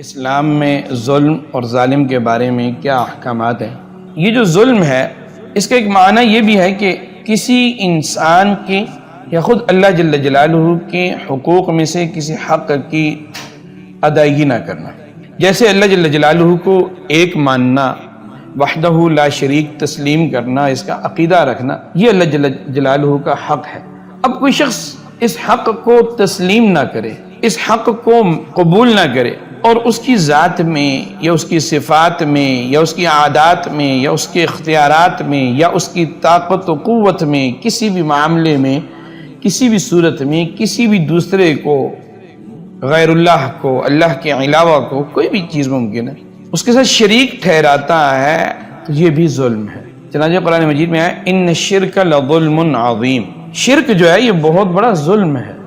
इस्लाम में जुल्म और जालिम के बारे में क्या अहकामात हैं। ये जो जुल्म है इसका एक माना ये भी है कि किसी इंसान के या ख़ुद अल्लाह जल्ल जलालुहु के हुकूक़ में से किसी हक़ की अदायगी ना करना। जैसे अल्लाह जल्ल जलालुहु को एक मानना, वहदहु ला शरीक तस्लीम करना, इसका अक़ीदा रखना, ये अल्लाह जल्ल जलालुहु का हक़ है। अब कोई शख्स इस हक़ को तस्लीम ना करे, इस हक़ को कबूल ना करे और उसकी ज़ात में या उसकी सिफ़ात में या उसकी आदात में या उसके इख्तियारात में या उसकी ताकत व क़ुव्वत में किसी भी मामले में, किसी भी सूरत में किसी भी दूसरे को, गैरुल्लाह को, अल्लाह के अलावा को कोई भी चीज़ मुमकिन है, उसके साथ शरीक ठहराता है तो ये भी जुल्म है। चनांचे कुरान मजीद में है, इन्न शिर्क लज़ुल्मुन अज़ीम। शिर्क जो है ये बहुत बड़ा जुल्म है।